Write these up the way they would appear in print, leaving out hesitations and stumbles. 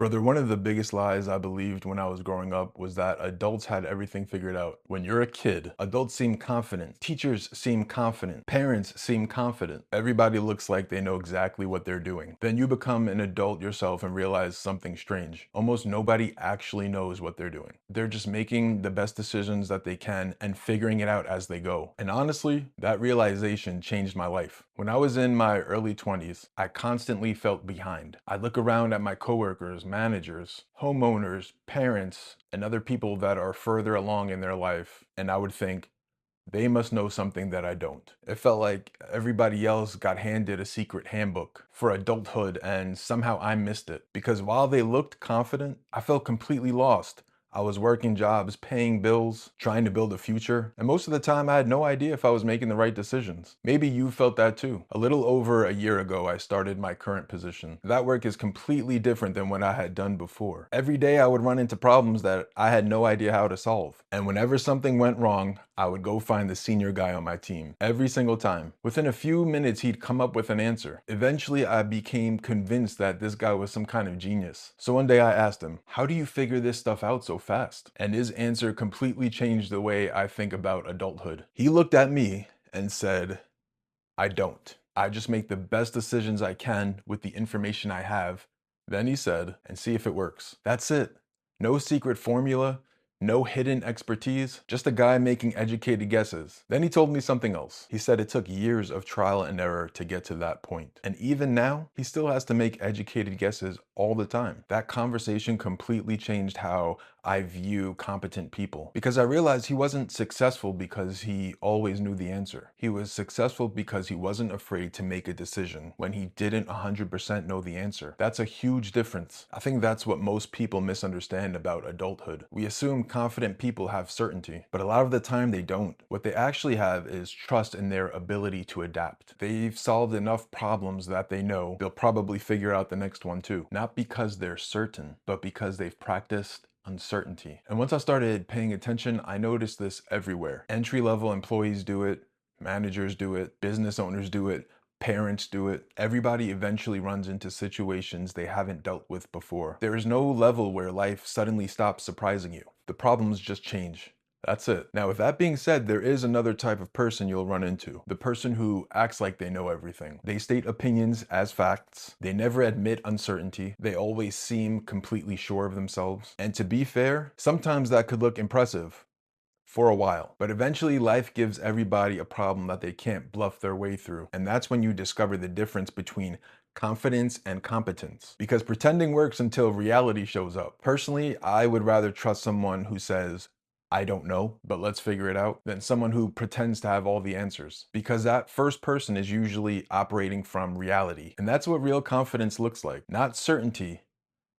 Brother, one of the biggest lies I believed when I was growing up was that adults had everything figured out. When you're a kid, adults seem confident, teachers seem confident, parents seem confident. Everybody looks like they know exactly what they're doing. Then you become an adult yourself and realize something strange. Almost nobody actually knows what they're doing. They're just making the best decisions that they can and figuring it out as they go. And honestly, that realization changed my life. When I was in my early 20s, I constantly felt behind. I'd look around at my coworkers, managers, homeowners, parents, and other people that are further along in their life, and I would think, they must know something that I don't. It felt like everybody else got handed a secret handbook for adulthood and somehow I missed it. Because while they looked confident, I felt completely lost. I was working jobs, paying bills, trying to build a future, and most of the time I had no idea if I was making the right decisions. Maybe you felt that too. A little over a year ago, I started my current position. That work is completely different than what I had done before. Every day I would run into problems that I had no idea how to solve. And whenever something went wrong, I would go find the senior guy on my team. Every single time. Within a few minutes, he'd come up with an answer. Eventually, I became convinced that this guy was some kind of genius. So one day I asked him, "How do you figure this stuff out so fast?" And his answer completely changed the way I think about adulthood. He looked at me and said, "I don't. I just make the best decisions I can with the information I have." Then he said, "And see if it works." That's it. No secret formula, no hidden expertise, just a guy making educated guesses. Then he told me something else. He said it took years of trial and error to get to that point. And even now, he still has to make educated guesses all the time. That conversation completely changed how I view competent people because I realized he wasn't successful because he always knew the answer. He was successful because he wasn't afraid to make a decision when he didn't 100% know the answer. That's a huge difference. I think that's what most people misunderstand about adulthood. We assume confident people have certainty, but a lot of the time they don't. What they actually have is trust in their ability to adapt. They've solved enough problems that they know they'll probably figure out the next one too. Not because they're certain, but because they've practiced uncertainty. And once I started paying attention, I noticed this everywhere. Entry-level employees do it, managers do it, business owners do it, parents do it. Everybody eventually runs into situations they haven't dealt with before. There is no level where life suddenly stops surprising you. The problems just change. That's it. Now, with that being said, there is another type of person you'll run into. The person who acts like they know everything. They state opinions as facts. They never admit uncertainty. They always seem completely sure of themselves. And to be fair, sometimes that could look impressive for a while. But eventually life gives everybody a problem that they can't bluff their way through. And that's when you discover the difference between confidence and competence. Because pretending works until reality shows up. Personally, I would rather trust someone who says, "I don't know, but let's figure it out," than someone who pretends to have all the answers. Because that first person is usually operating from reality. And that's what real confidence looks like. Not certainty,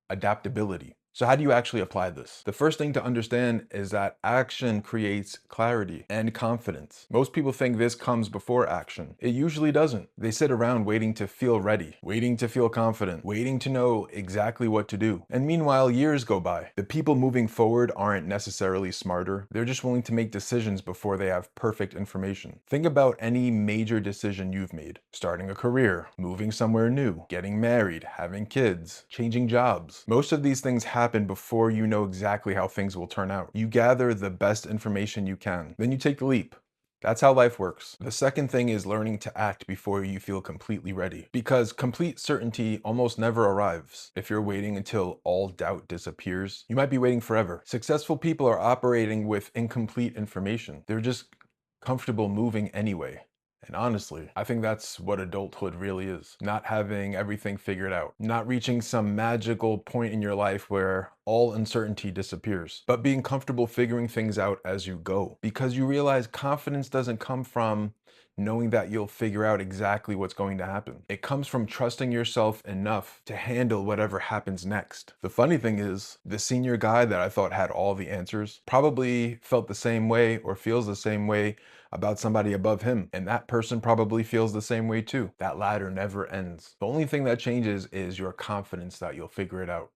adaptability. So how do you actually apply this? The first thing to understand is that action creates clarity and confidence. Most people think this comes before action. It usually doesn't. They sit around waiting to feel ready, waiting to feel confident, waiting to know exactly what to do. And meanwhile, years go by. The people moving forward aren't necessarily smarter. They're just willing to make decisions before they have perfect information. Think about any major decision you've made. Starting a career, moving somewhere new, getting married, having kids, changing jobs. Most of these things happen before you know exactly how things will turn out. You gather the best information you can, then you take the leap. That's how life works. The second thing is learning to act before you feel completely ready. Because complete certainty almost never arrives. If you're waiting until all doubt disappears, you might be waiting forever. Successful people are operating with incomplete information. They're just comfortable moving anyway. And honestly, I think that's what adulthood really is. Not having everything figured out. Not reaching some magical point in your life where all uncertainty disappears. But being comfortable figuring things out as you go. Because you realize confidence doesn't come from knowing that you'll figure out exactly what's going to happen. It comes from trusting yourself enough to handle whatever happens next. The funny thing is, the senior guy that I thought had all the answers probably felt the same way or feels the same way about somebody above him. And that person probably feels the same way too. That ladder never ends. The only thing that changes is your confidence that you'll figure it out.